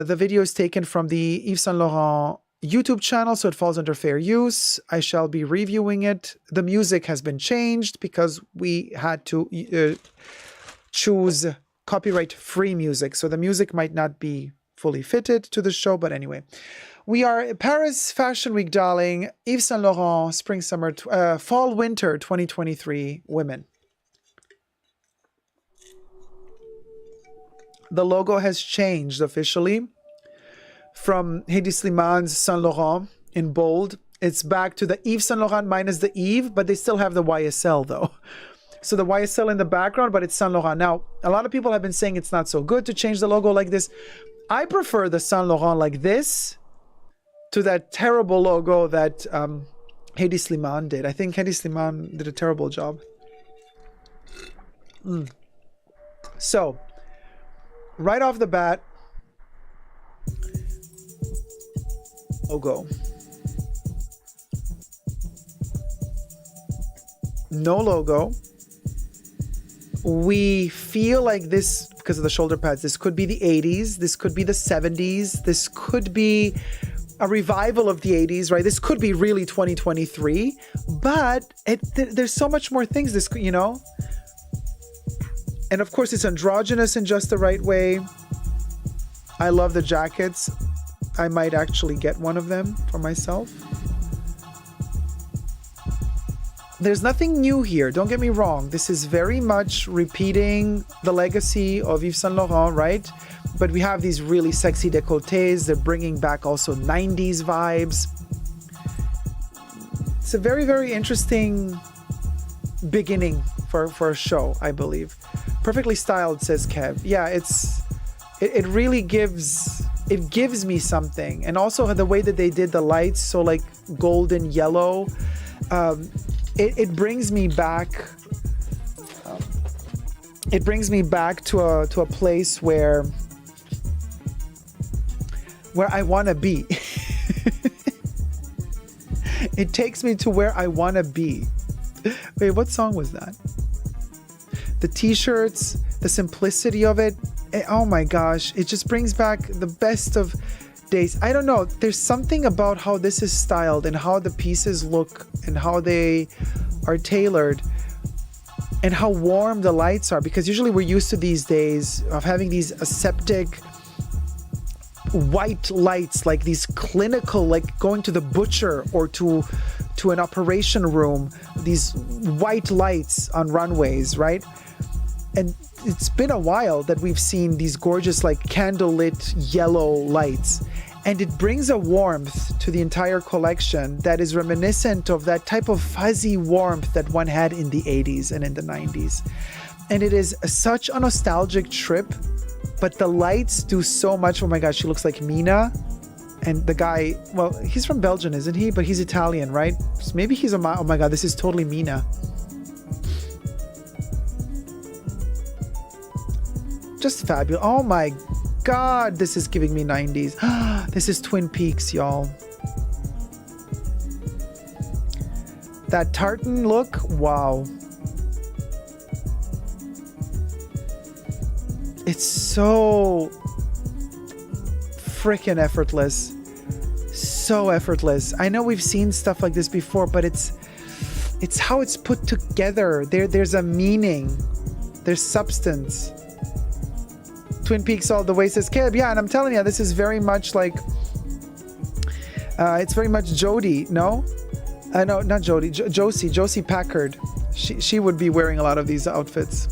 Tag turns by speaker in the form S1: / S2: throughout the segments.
S1: The video is taken from the Yves Saint Laurent YouTube channel, so it falls under fair use. I shall be reviewing it. The music has been changed because we had to choose copyright-free music, so the music might not be fully fitted to the show, but anyway. We are Paris Fashion Week, darling. Yves Saint Laurent, spring, summer, fall, winter 2023 women. The logo has changed officially from Hedi Sliman's Saint Laurent in bold. It's back to the Yves Saint Laurent minus the Yves, but they still have the YSL though. So the YSL in the background, but it's Saint Laurent. Now, a lot of people have been saying it's not so good to change the logo like this. I prefer the Saint Laurent like this to that terrible logo that Hedi Sliman did. I think Hedi Sliman did a terrible job. So, right off the bat, logo. No logo. We feel like this, because of the shoulder pads, this could be the 80s, this could be the 70s, this could be a revival of the 80s, right? This could be really 2023, but there's so much more things this could, you know? And of course, it's androgynous in just the right way. I love the jackets. I might actually get one of them for myself. There's nothing new here, don't get me wrong. This is very much repeating the legacy of Yves Saint Laurent, right? But we have these really sexy décolletés. They're bringing back also 90s vibes. It's a very, very interesting beginning for a show, I believe. Perfectly styled, says Kev. Yeah, it really gives me something. And also the way that they did the lights, so like golden yellow, it brings me back. It brings me back to a place where I want to be. It takes me to where I want to be. Wait, what song was that? The t-shirts, the simplicity of it. Oh my gosh, it just brings back the best of days. I don't know, there's something about how this is styled and how the pieces look and how they are tailored and how warm the lights are, because usually we're used to these days of having these aseptic white lights, like these clinical, like going to the butcher or to an operation room, these white lights on runways, right? And it's been a while that we've seen these gorgeous like candlelit yellow lights, and it brings a warmth to the entire collection that is reminiscent of that type of fuzzy warmth that one had in the 80s and in the 90s. And it is such a nostalgic trip, but the lights do so much. Oh my gosh, she looks like Mina. And the guy, well, he's from Belgium, isn't he? But he's Italian, right? So maybe he's oh my God, this is totally Mina. Just fabulous. Oh my God, this is giving me 90s. This is Twin Peaks, y'all. That tartan look, wow. It's so freaking effortless. So effortless. I know we've seen stuff like this before, but it's how it's put together. There's a meaning. There's substance. Twin Peaks all the way, says Keb. Yeah, and I'm telling you, this is very much like it's very much Jodie. No, no, not Jodie. Josie Packard. She would be wearing a lot of these outfits.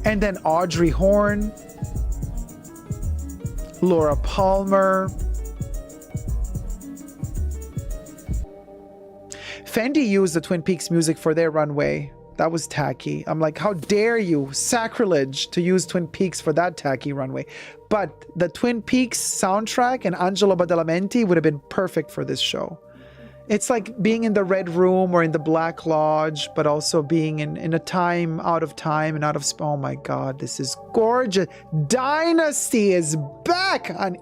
S1: And then Audrey Horne, Laura Palmer. Fendi used the Twin Peaks music for their runway. That was tacky. I'm like, how dare you? Sacrilege to use Twin Peaks for that tacky runway. But the Twin Peaks soundtrack and Angelo Badalamenti would have been perfect for this show. It's like being in the Red Room or in the Black Lodge, but also being in a time, out of time and out of... Oh my God, this is gorgeous. Dynasty is back, honey.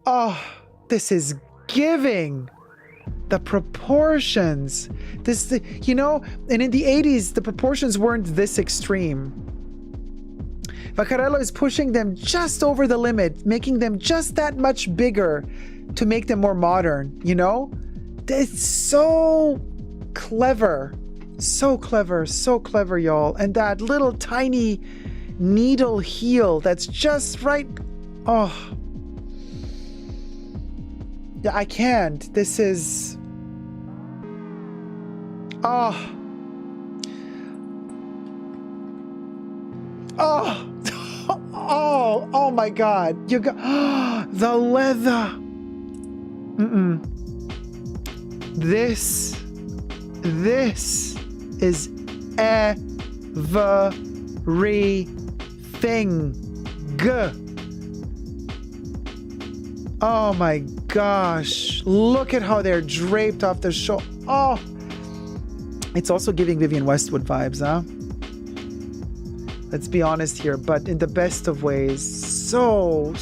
S1: Oh, this is giving. The proportions. You know, and in the 80s, the proportions weren't this extreme. Vaccarello is pushing them just over the limit, making them just that much bigger to make them more modern, you know? It's so clever. So clever, y'all. And that little tiny needle heel that's just right. Oh. Yeah, I can't. This is... Oh. Oh. Oh my God. You got the leather. This is everything. Oh my gosh. Look at how they're draped off the shoulder. Oh. It's also giving Vivienne Westwood vibes, huh? Let's be honest here, but in the best of ways. So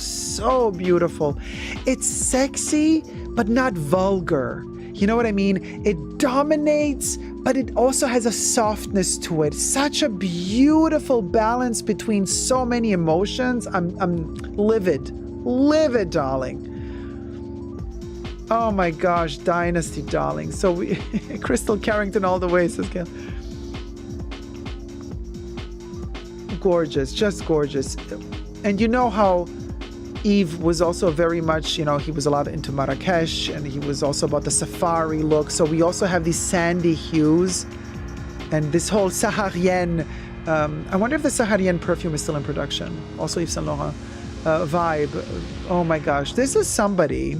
S1: beautiful. It's sexy, but not vulgar. You know what I mean? It dominates, but it also has a softness to it. Such a beautiful balance between so many emotions. I'm livid, darling. Oh my gosh, Dynasty, darling. So Crystal Carrington all the way, says Gail. Gorgeous, just gorgeous. And you know how Yves was also very much, you know, he was a lot into Marrakesh, and he was also about the safari look. So we also have these sandy hues and this whole Saharian, I wonder if the Saharian perfume is still in production. Also Yves Saint Laurent vibe. Oh my gosh, this is somebody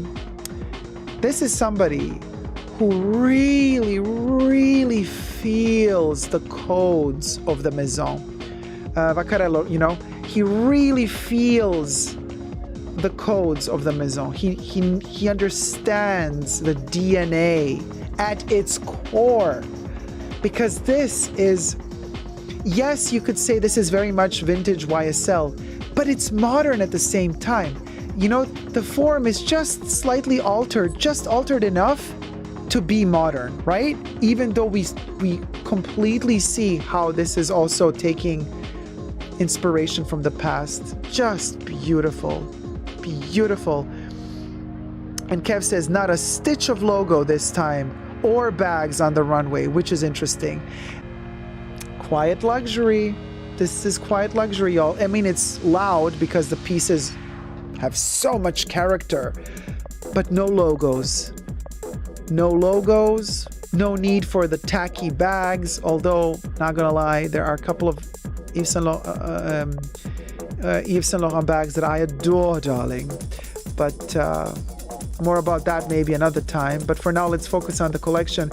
S1: who really feels the codes of the Maison. Vaccarello, you know, he really feels the codes of the Maison. He understands the DNA at its core, because this is, yes, you could say this is very much vintage YSL, but it's modern at the same time. You know, the form is just slightly altered, just altered enough to be modern, right? Even though we completely see how this is also taking inspiration from the past. Just beautiful. And Kev says, not a stitch of logo this time, or bags on the runway, which is interesting. Quiet luxury. This is quiet luxury, y'all. I mean, it's loud because the pieces have so much character, but no logos. No need for the tacky bags, although, not gonna lie, there are a couple of Yves Saint Laurent bags that I adore, darling. But more about that maybe another time. But for now, let's focus on the collection.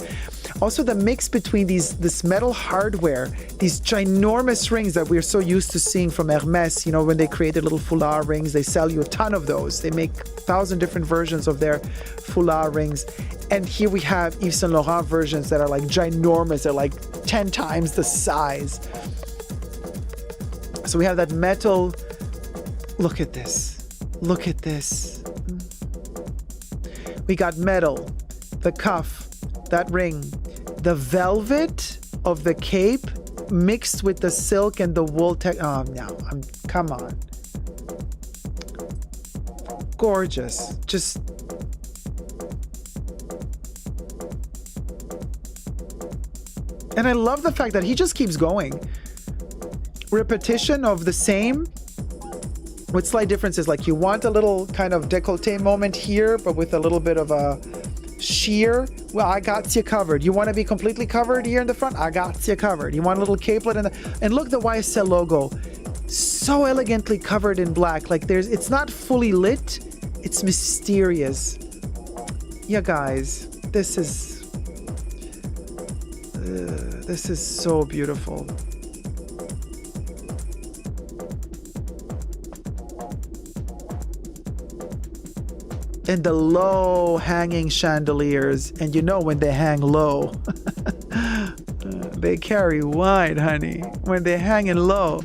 S1: Also, the mix between this metal hardware, these ginormous rings that we're so used to seeing from Hermès. You know, when they created little foulard rings, they sell you a ton of those. They make 1,000 different versions of their foulard rings. And here we have Yves Saint Laurent versions that are like ginormous. They're like 10 times the size. So we have that metal. Look at this. We got metal, the cuff, that ring, the velvet of the cape mixed with the silk and the wool come on. Gorgeous. Just and I love the fact that he just keeps going. Repetition of the same with slight differences. Like you want a little kind of décolleté moment here, but with a little bit of a sheer. Well, I got you covered. You want to be completely covered here in the front? I got you covered. You want a little capelet and look, the YSL logo, so elegantly covered in black. Like it's not fully lit. It's mysterious. Yeah, guys, this is so beautiful. And the low hanging chandeliers, and you know when they hang low, they carry wide, honey. When they're hanging low,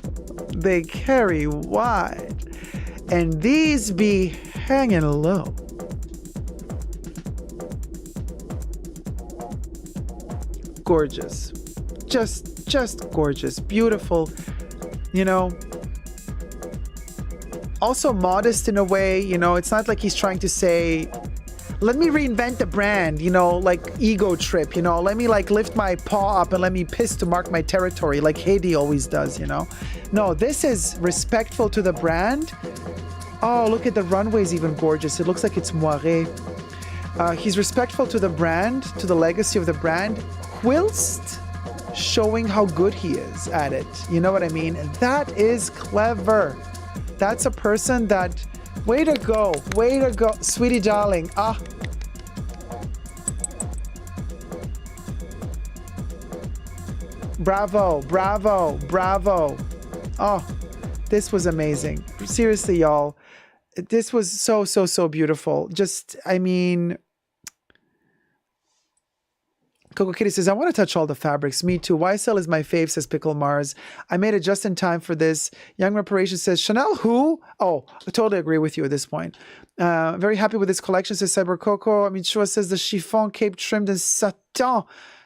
S1: they carry wide. And these be hanging low. gorgeous. Just gorgeous. Beautiful. You know, also modest in a way, you know, it's not like he's trying to say, let me reinvent the brand, you know, like ego trip, you know, let me like lift my paw up and let me piss to mark my territory like Haiti always does, you know. No, this is respectful to the brand. Oh, look at the runway's even gorgeous. It looks like it's moiré. He's respectful to the brand, to the legacy of the brand, whilst showing how good he is at it. You know what I mean? That is clever. That's a person that, way to go, sweetie darling. Ah. Bravo, bravo, bravo. Oh, this was amazing. Seriously, y'all. This was so beautiful. Just, I mean, Coco Kitty says, I want to touch all the fabrics. Me too. YSL is my fave, says Pickle Mars. I made it just in time for this. Young Reparation says, Chanel who? Oh, I totally agree with you at this point. Very happy with this collection, says Cyber Coco. I mean, Shua says the chiffon cape trimmed in satin.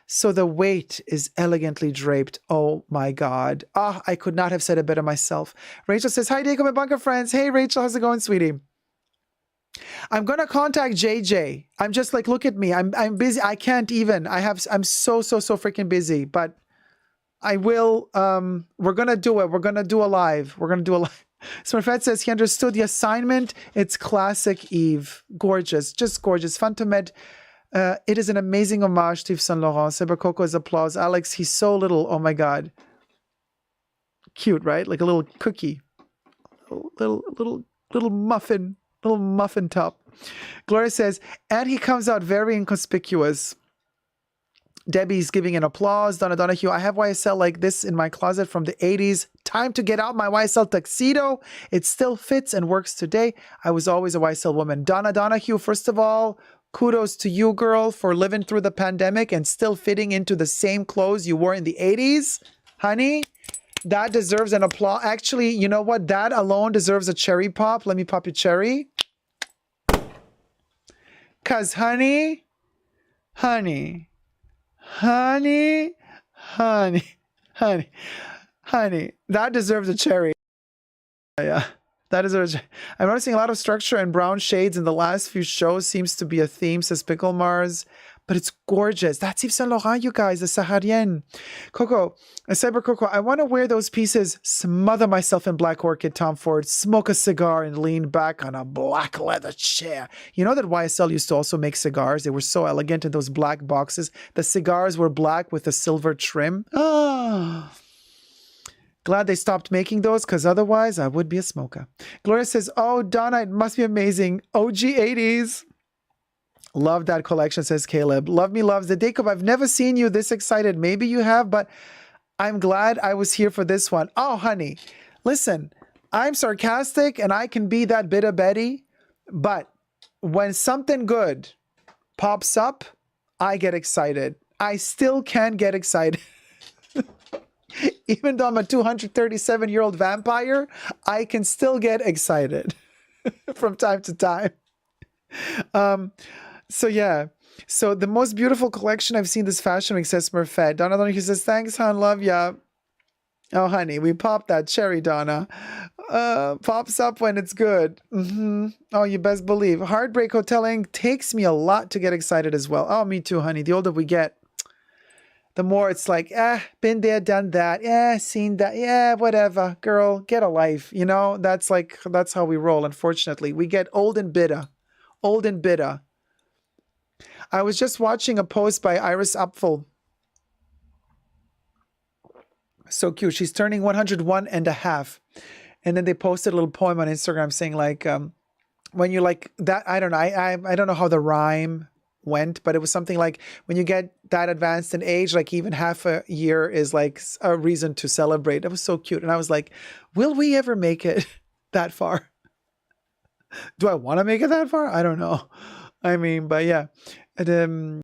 S1: So the weight is elegantly draped. Oh my God. Ah, I could not have said it better myself. Rachel says, hi, Dacob and Bunker friends. Hey, Rachel, how's it going, sweetie? I'm going to contact JJ. I'm just like, look at me. I'm busy. I can't even. I'm so freaking busy, but I will. We're going to do it. We're going to do a live. Smurfette says he understood the assignment. It's classic Yves. Gorgeous. Just gorgeous. Fantomed. It is an amazing homage to Yves Saint Laurent. Cyber Coco's applause. Alex, he's so little. Oh my God. Cute, right? Like a little cookie. Little muffin. Little muffin top. Gloria says, and he comes out very inconspicuous. Debbie's giving an applause. Donna Donahue, I have YSL like this in my closet from the 80s. Time to get out my YSL tuxedo. It still fits and works today. I was always a YSL woman. Donna Donahue, first of all, kudos to you, girl, for living through the pandemic and still fitting into the same clothes you wore in the 80s. Honey, that deserves an applause. Actually, you know what? That alone deserves a cherry pop. Let me pop your cherry. Because, honey, that deserves a cherry. Yeah, that deserves a I'm noticing a lot of structure and brown shades in the last few shows. Seems to be a theme, says Pickle Mars. But it's gorgeous. That's Yves Saint Laurent, you guys, the Saharienne. Coco, Cyber Coco, I want to wear those pieces, smother myself in black orchid, Tom Ford, smoke a cigar and lean back on a black leather chair. You know that YSL used to also make cigars? They were so elegant in those black boxes. The cigars were black with a silver trim. Ah. Glad they stopped making those, because otherwise I would be a smoker. Gloria says, oh, Donna, it must be amazing. OG 80s. Love that collection, says Caleb. Love me loves the Dacob. I've never seen you this excited. Maybe you have, but I'm glad I was here for this one. Oh, honey, listen, I'm sarcastic and I can be that bit of Betty, but when something good pops up, I get excited. I still can get excited. Even though I'm a 237-year-old vampire, I can still get excited from time to time. So yeah, so the most beautiful collection I've seen this fashion week, says Smurfette. Donna Donahue says, thanks, hon, love ya. Oh, honey, we popped that cherry, Donna. Pops up when it's good. Oh, you best believe. Heartbreak Hoteling takes me a lot to get excited as well. Oh, me too, honey. The older we get, the more it's like, been there, done that. Seen that. Whatever. Girl, get a life. You know, that's how we roll, unfortunately. We get old and bitter. Old and bitter. I was just watching a post by Iris Apfel. So cute. She's turning 101 and a half. And then they posted a little poem on Instagram saying like, when you like that, I don't know. I don't know how the rhyme went, but it was something like when you get that advanced in age, like even half a year is like a reason to celebrate. It was so cute. And I was like, will we ever make it that far? Do I want to make it that far? I don't know. I mean, but yeah.